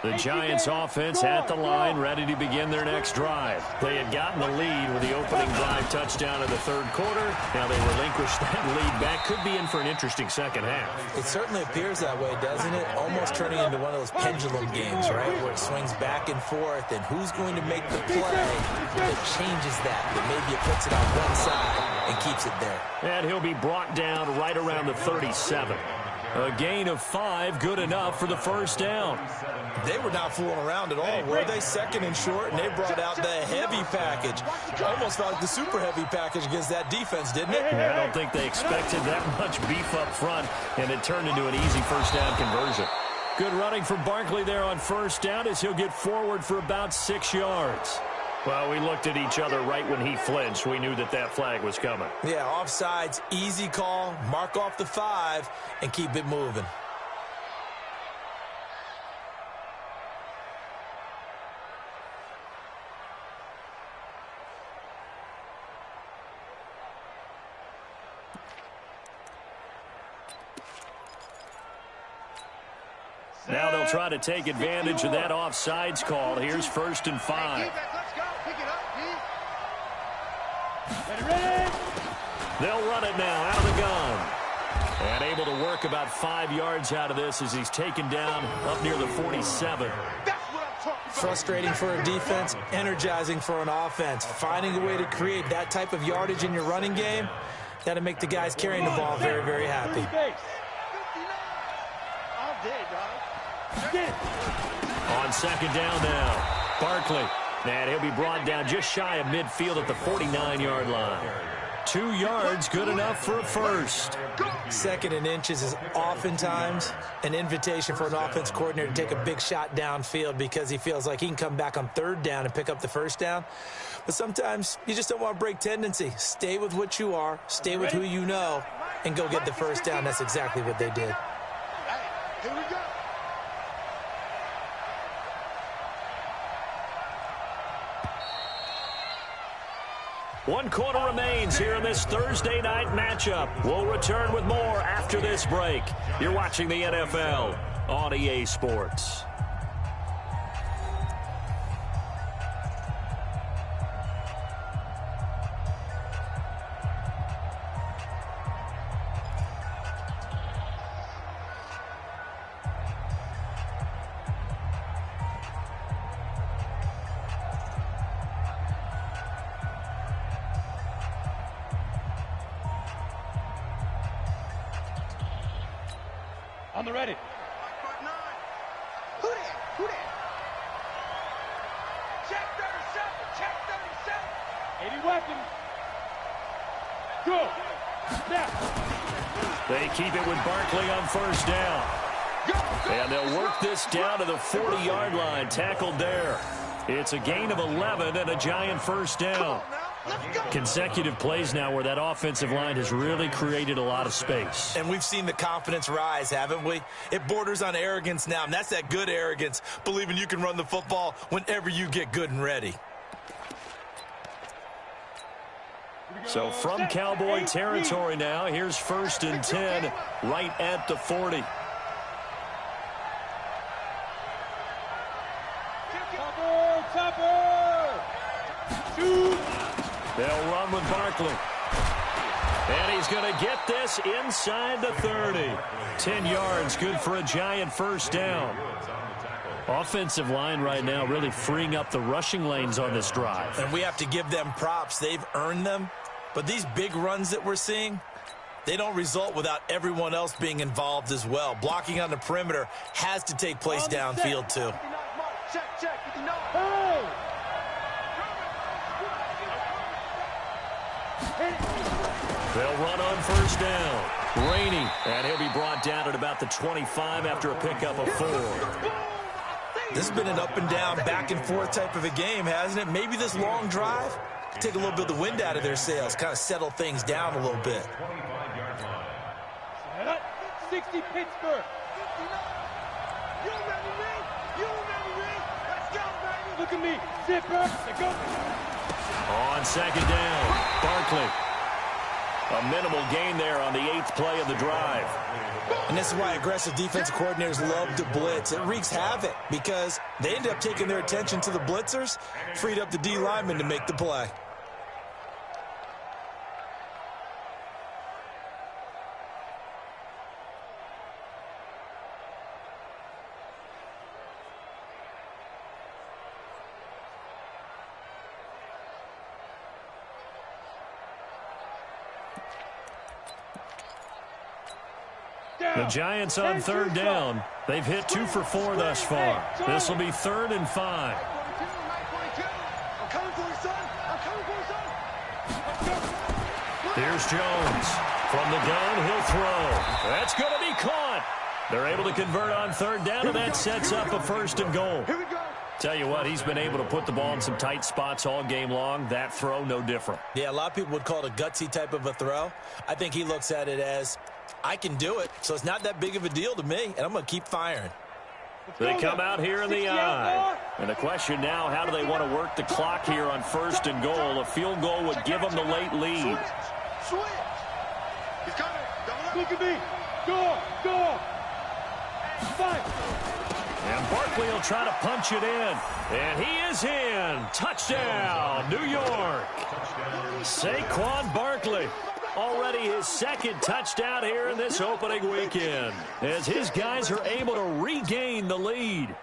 The Giants offense at the line, ready to begin their next drive. They had gotten the lead with the opening drive touchdown in the 3rd quarter. Now they relinquished that lead back. Could be in for an interesting second half. It certainly appears that way, doesn't it? Almost turning into one of those pendulum games, right? Where it swings back and forth, and who's going to make the play that changes that maybe it puts it on one side and keeps it there. And he'll be brought down right around the 37. A gain of 5, good enough for the first down. They were not fooling around at all, were they? 2nd and short, and they brought out the heavy package. Almost felt like the super heavy package against that defense, didn't it? I don't think they expected that much beef up front, and it turned into an easy first down conversion. Good running for Barkley there on first down as he'll get forward for about 6 yards. Well, we looked at each other right when he flinched. We knew that that flag was coming. Yeah, offsides, easy call, mark off the 5, and keep it moving. Now they'll try to take advantage of that offsides call. Here's 1st and 5. They'll run it now out of the gun. And able to work about 5 yards out of this as he's taken down up near the 47. Frustrating for a defense, energizing for an offense. Finding a way to create that type of yardage in your running game, that'll make the guys carrying the ball very, very happy. On 2nd down now, Barkley. And he'll be brought down just shy of midfield at the 49-yard line. 2 yards, good enough for a first. 2nd and inches is oftentimes an invitation for an offense coordinator to take a big shot downfield because he feels like he can come back on 3rd down and pick up the first down. But sometimes you just don't want to break tendency. Stay with what you are, stay with who you know, and go get the first down. That's exactly what they did. Here we go. One quarter remains here in this Thursday night matchup. We'll return with more after this break. You're watching the NFL on EA Sports. the ready. Who that? Who that? Check 37. Check 37. 80 weapons. Go. Snap. They keep it with Barkley on first down. And they'll work this down to the 40-yard line. Tackled there. It's a gain of 11 and a Giant first down. Consecutive plays now where that offensive line has really created a lot of space. And we've seen the confidence rise, haven't we? It borders on arrogance now, and that's that good arrogance, believing you can run the football whenever you get good and ready. So from Cowboy territory now, here's 1st and 10 right at the 40. They'll run with Barkley. And he's going to get this inside the 30. 10 yards, good for a Giant first down. Offensive line right now really freeing up the rushing lanes on this drive. And we have to give them props. They've earned them. But these big runs that we're seeing, they don't result without everyone else being involved as well. Blocking on the perimeter has to take place downfield too. Check. They'll run on first down. Rainey, and he'll be brought down at about the 25 after a pickup of 4. This has been an up-and-down, back-and-forth type of a game, hasn't it? Maybe this long drive take a little bit of the wind out of their sails, kind of settle things down a little bit. 60 Pittsburgh. You ready, Ray? You ready, Ray? Let's go, baby. Look at me. Zipper. Let's go. On second down, Barkley. A minimal gain there on the 8th play of the drive. And this is why aggressive defensive coordinators love to blitz. It wreaks havoc because they end up taking their attention to the blitzers, freed up the D lineman to make the play. The Giants on third down. They've hit 2 for 4 thus far. This will be 3rd and 5. I'm coming for you, son. I'm coming for you, son. Here's Jones. From the gun, he'll throw. That's going to be caught. They're able to convert on third down, and that sets up a 1st and goal. Here we go. Tell you what, he's been able to put the ball in some tight spots all game long. That throw, no different. Yeah, a lot of people would call it a gutsy type of a throw. I think he looks at it as, I can do it, so it's not that big of a deal to me, and I'm going to keep firing. They come out here in the eye. And the question now, how do they want to work the clock here on 1st and goal? A field goal would give them the late lead. Switch. He's coming. Look at me. Go. Fight. And Barkley will try to punch it in. And he is in. Touchdown, New York. Saquon Barkley. Already his 2nd touchdown here in this opening weekend, as his guys are able to regain the lead.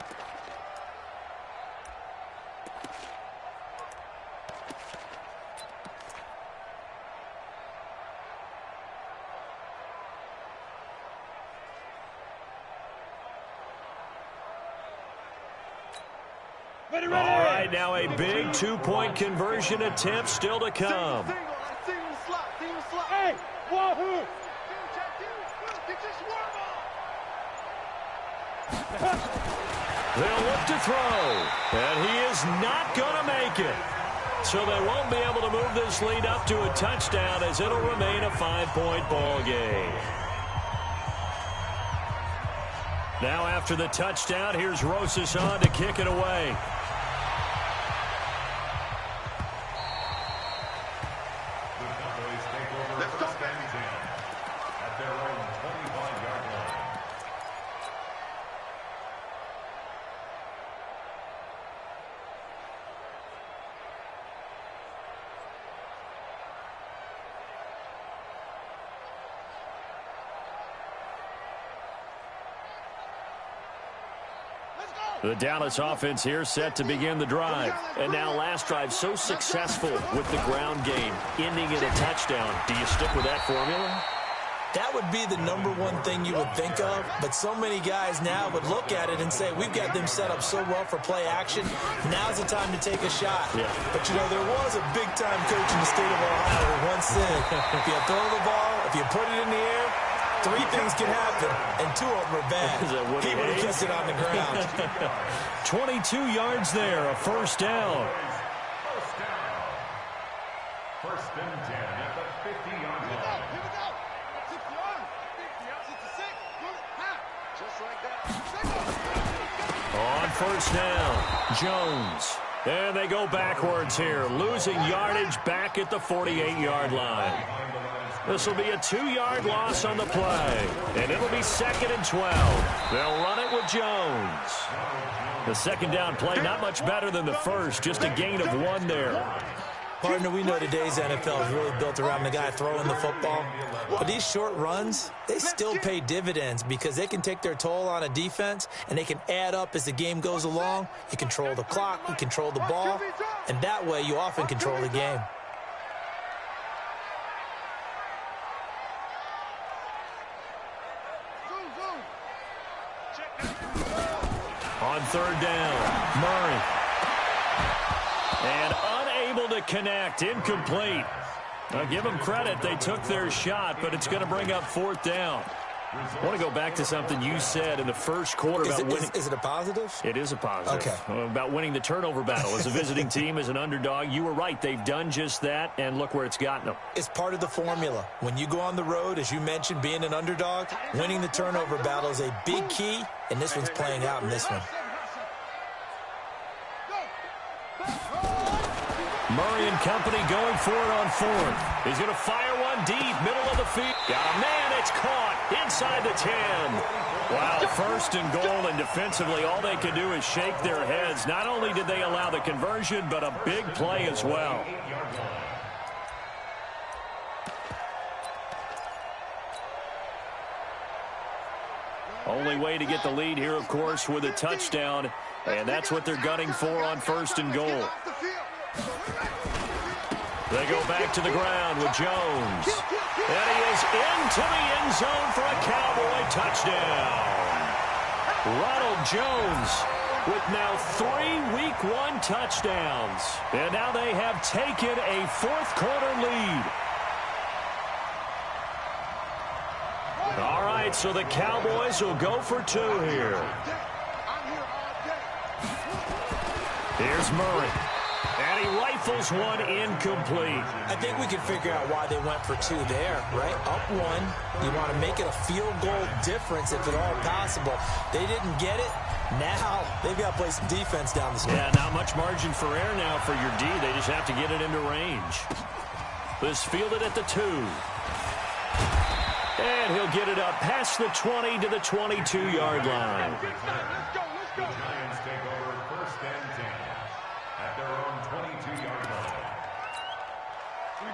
All right, now a big 2-point conversion attempt still to come. Hey, wahoo! They'll look to throw, and he is not going to make it. So they won't be able to move this lead up to a touchdown, as it'll remain a 5-point ball game. Now after the touchdown, here's Rosas on to kick it away. The Dallas offense here set to begin the drive. And now last drive so successful with the ground game, ending in a touchdown. Do you stick with that formula? That would be the #1 thing you would think of, but so many guys now would look at it and say, we've got them set up so well for play action, now's the time to take a shot. Yeah. But, you know, there was a big-time coach in the state of Ohio who once said, if you throw the ball, if you put it in the air, 3 things can happen, and 2 of them are bad. He would have kept it on the ground. 22 yards there, a first down. First and 10 at the 50-yard line. Here we go. 60 yards. 66. Just like that. On first down, Jones. And they go backwards here, losing yardage back at the 48-yard line. This will be a 2-yard loss on the play, and it'll be 2nd and 12. They'll run it with Jones. The second down play, not much better than the first, just a gain of 1 there. Partner, we know today's NFL is really built around the guy throwing the football. But these short runs, they still pay dividends because they can take their toll on a defense, and they can add up as the game goes along. You control the clock, you control the ball, and that way you often control the game. On third down, Murray. And unable to connect, incomplete. I'll give them credit, they took their shot, but it's going to bring up 4th down. I want to go back to something you said in the first quarter about winning. Is it a positive? It is a positive. Okay. About winning the turnover battle. As a visiting team, as an underdog, you were right. They've done just that, and look where it's gotten them. It's part of the formula. When you go on the road, as you mentioned, being an underdog, winning the turnover battle is a big key, and this one's playing out in this one. Murray and company going for it on 4th. He's going to fire one deep, middle of the field. Got a man, it's caught inside the 10. Wow, 1st and goal, and defensively all they can do is shake their heads. Not only did they allow the conversion, but a big play as well. Only way to get the lead here, of course, with a touchdown, and that's what they're gunning for on 1st and goal. They go back to the ground with Jones. And he is into the end zone for a Cowboy touchdown. Ronald Jones with now 3 Week 1 touchdowns. And now they have taken a 4th quarter lead. All right, so the Cowboys will go for 2 here. Here's Murray. And he rifles one incomplete. I think we can figure out why they went for 2 there, right? Up 1. You want to make it a field goal difference if at all possible. They didn't get it. Now they've got to play some defense down the stretch. Yeah, not much margin for error now for your D. They just have to get it into range. This fielded at the 2. And he'll get it up past the 20 to the 22-yard line. The Giants take over 1st and 10 at their own 22-yard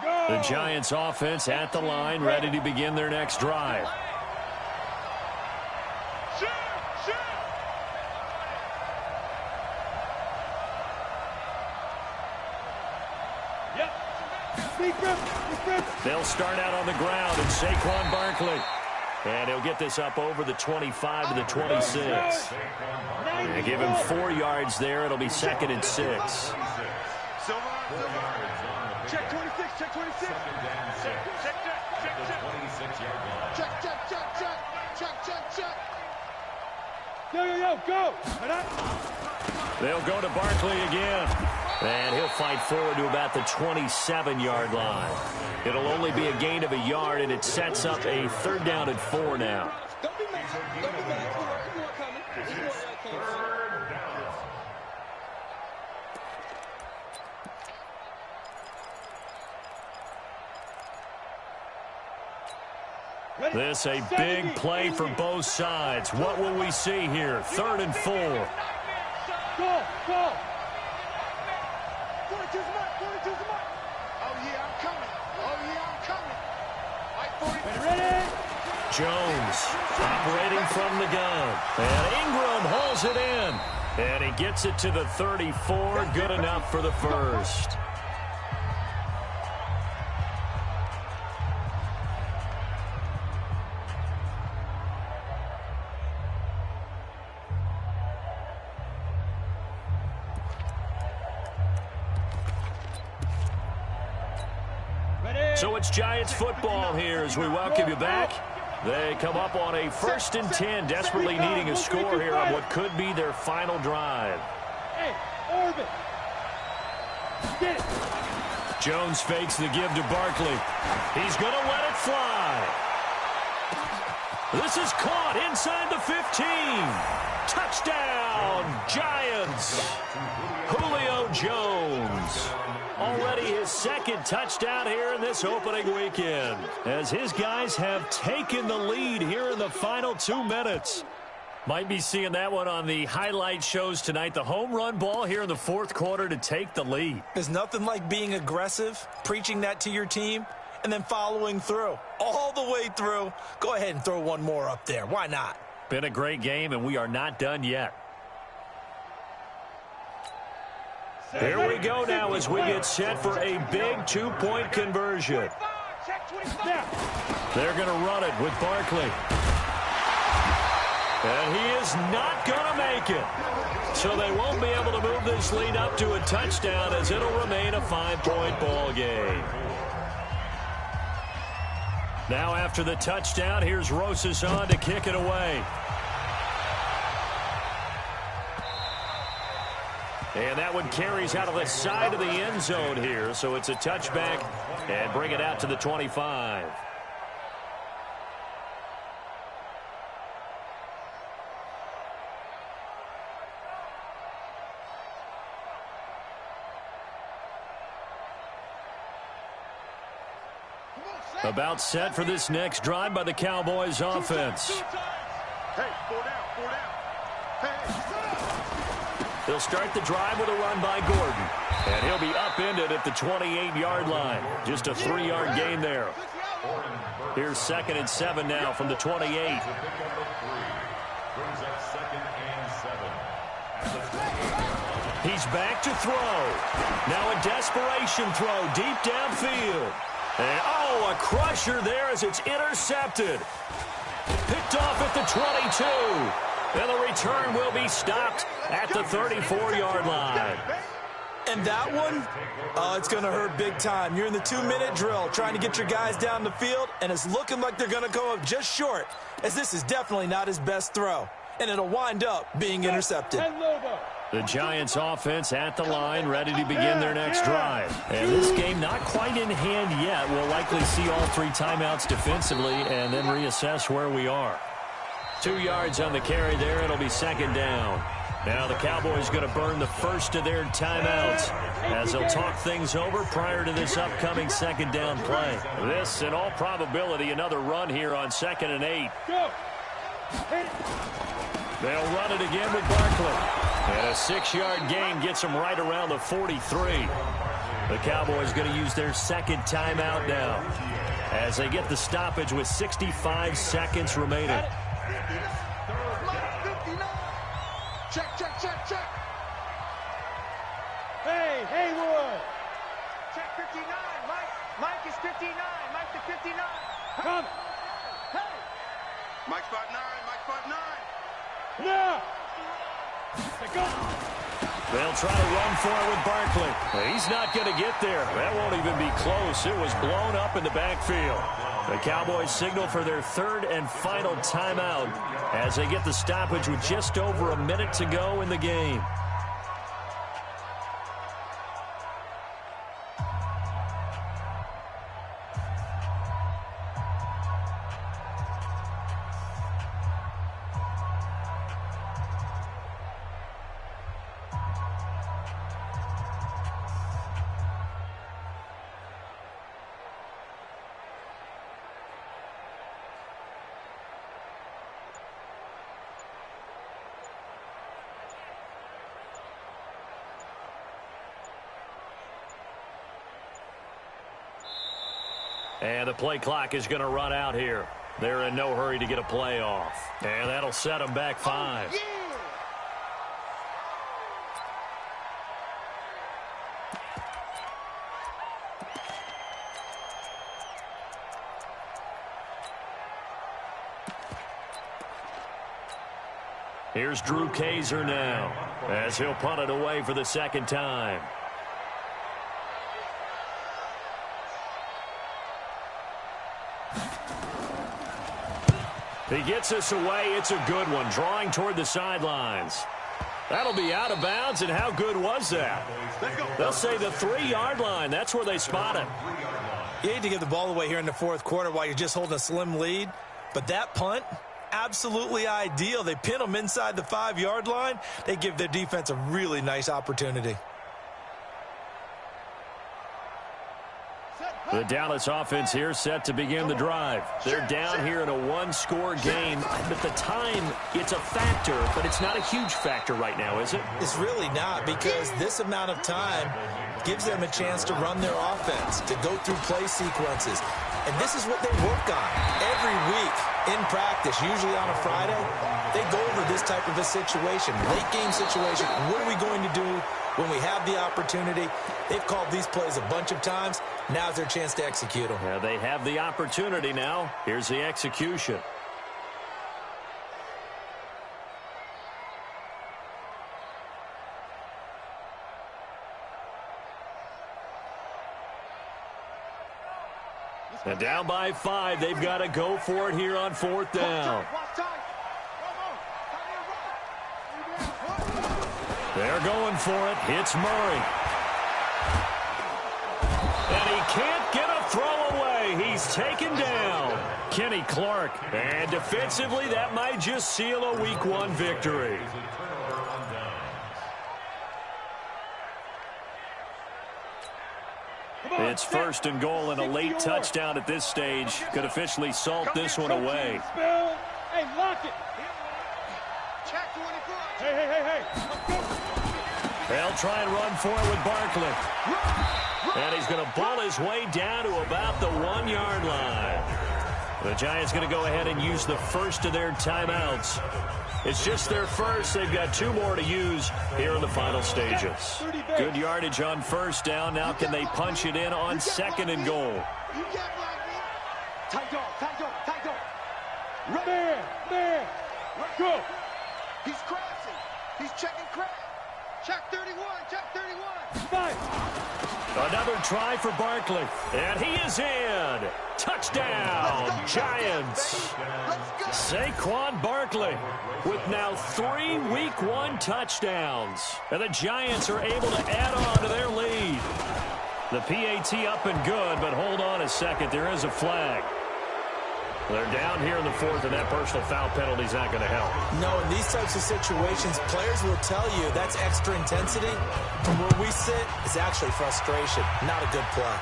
line. The Giants offense at the line, ready to begin their next drive. They'll start out on the ground, and Saquon Barkley. And he'll get this up over the 25 to the 26. They give him 4 yards there. It'll be 2nd and 6. Check 26, check 26. Check. Yo, go. They'll go to Barkley again. And he'll fight forward to about the 27-yard line. It'll only be a gain of a yard, and it sets up a 3rd down and 4 now. Don't be mad. Keep more coming. This a big play for both sides. What will we see here? 3rd and 4. Go. 42's mark. Oh, yeah, I'm coming. Ready? Jones operating from the gun. And Ingram hauls it in. And he gets it to the 34. Good enough for the 1st. So it's Giants football here as we welcome you back. They come up on a 1st and 10, desperately needing a score here on what could be their final drive. Jones fakes the give to Barkley. He's going to let it fly. This is caught inside the 15. Touchdown, Giants. Julio Jones. Already his 2nd touchdown here in this opening weekend, as his guys have taken the lead here in the final 2 minutes. Might be seeing that one on the highlight shows tonight. The home run ball here in the 4th quarter to take the lead. There's nothing like being aggressive, preaching that to your team, and then following through. All the way through. Go ahead and throw one more up there. Why not? Been a great game, and we are not done yet. Here we go now as we get set for a big 2-point conversion. They're going to run it with Barkley. And he is not going to make it. So they won't be able to move this lead up to a touchdown, as it'll remain a 5-point ball game. Now after the touchdown, here's Rosas on to kick it away. And that one carries out of the side of the end zone here. So it's a touchback and bring it out to the 25. About set for this next drive by the Cowboys offense. Hey, 4 down, 4 down. Hey, They'll start the drive with a run by Gordon. And he'll be upended at the 28-yard line. Just a 3-yard gain there. Here's 2nd and 7 now from the 28. He's back to throw. Now a desperation throw deep downfield. And, oh, a crusher there as it's intercepted. Picked off at the 22. And the return will be stopped at the 34-yard line. And that one, it's going to hurt big time. You're in the 2-minute drill trying to get your guys down the field, and it's looking like they're going to go up just short, as this is definitely not his best throw. And it'll wind up being intercepted. The Giants offense at the line, ready to begin their next drive. And this game not quite in hand yet. We'll likely see all 3 timeouts defensively and then reassess where we are. 2 yards on the carry there. It'll be 2nd down. Now the Cowboys going to burn the first of their timeouts as they'll talk things over prior to this upcoming 2nd down play. This, in all probability, another run here on 2nd and 8. They'll run it again with Barkley. And a 6-yard gain gets them right around the 43. The Cowboys going to use their 2nd timeout now as they get the stoppage with 65 seconds remaining. check, check, check, check. Hey, Haywood. Check 59. Mike is 59. Mike to 59. Come. Hey. Mike spot 9. Mike spot 9. No. They'll try to run for it with Barkley. He's not going to get there. That won't even be close. It was blown up in the backfield. The Cowboys signal for their 3rd and final timeout as they get the stoppage with just over a minute to go in the game. And the play clock is going to run out here. They're in no hurry to get a play off. And that'll set them back 5. Oh, yeah. Here's Drew Kaiser now as he'll punt it away for the 2nd time. He gets us away. It's a good one, drawing toward the sidelines. That'll be out of bounds, and how good was that? They'll say the 3-yard line. That's where they spot it. You hate to give the ball away here in the fourth quarter while you're just holding a slim lead, but that punt, absolutely ideal. They pin them inside the 5-yard line. They give their defense a really nice opportunity. The Dallas offense here set to begin the drive. They're down here in a 1-score game. At the time, it's a factor, but it's not a huge factor right now, is it? It's really not, because this amount of time gives them a chance to run their offense, to go through play sequences. And this is what they work on every week in practice, usually on a Friday. They go over this type of a situation, late game situation. What are we going to do when we have the opportunity? They've called these plays a bunch of times. Now's their chance to execute them. Yeah, they have the opportunity now. Here's the execution. And down by 5, they've got to go for it here on 4th down. They're going for it. It's Murray. And he can't get a throw away. He's taken down. Kenny Clark. And defensively, that might just seal a Week 1 victory. It's 1st and goal, and a late touchdown at this stage could officially salt this one away. Hey, lock it. Check 24. Hey. They'll try and run for it with Barkley. And he's going to ball his way down to about the 1-yard line. The Giants going to go ahead and use the first of their timeouts. It's just their first. They've got 2 more to use here in the final stages. Good yardage on 1st down. Now can they punch it in on 2nd and goal? Tight dog. Man. Go. He's crossing. He's checking crack. Check 31. Another try for Barkley. And he is in. Touchdown, Giants. Saquon Barkley with now 3 Week 1 touchdowns. And the Giants are able to add on to their lead. The PAT up and good, but hold on a second. There is a flag. They're down here in the 4th, and that personal foul penalty is not going to help. No, in these types of situations, players will tell you that's extra intensity. From where we sit, it's actually frustration, not a good play.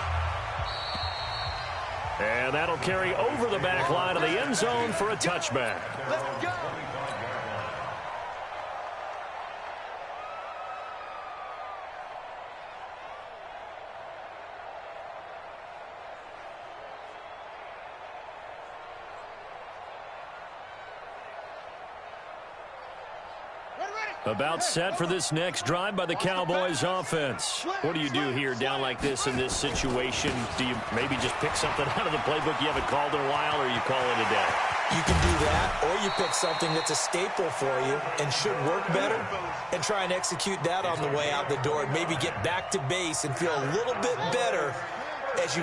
And that'll carry over the back line of the end zone for a touchback. Let's go. About set for this next drive by the Cowboys offense. What do you do here down like this in this situation? Do you maybe just pick something out of the playbook you haven't called in a while, or you call it a day? You can do that, or you pick something that's a staple for you and should work better and try and execute that on the way out the door and maybe get back to base and feel a little bit better as you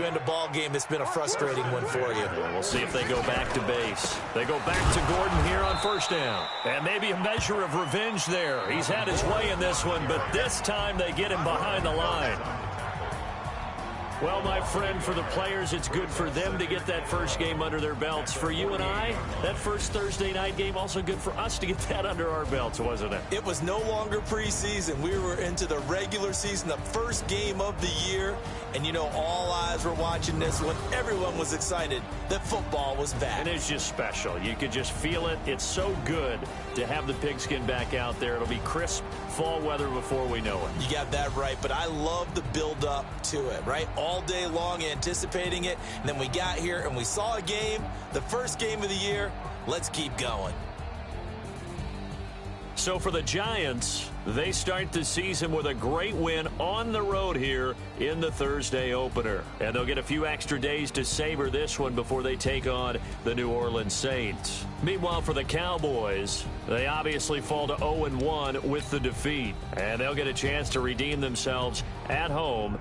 end a ball game that's been a frustrating one for you. Well, we'll see if they go back to base. They go back to Gordon here on 1st down. And maybe a measure of revenge there. He's had his way in this one, but this time they get him behind the line. Well, my friend, for the players, it's good for them to get that first game under their belts. For you and I, that first Thursday night game, also good for us to get that under our belts, wasn't it? It was no longer preseason. We were into the regular season, the first game of the year. And, you know, all eyes were watching this one. Everyone was excited that football was back. And it's just special. You could just feel it. It's so good to have the pigskin back out there. It'll be crisp fall weather before we know it. You got that right, but I love the build-up to it, right? All day long anticipating it, and then we got here and we saw a game, the first game of the year. Let's keep going. So for the Giants, they start the season with a great win on the road here in the Thursday opener. And they'll get a few extra days to savor this one before they take on the New Orleans Saints. Meanwhile, for the Cowboys, they obviously fall to 0-1 with the defeat. And they'll get a chance to redeem themselves at home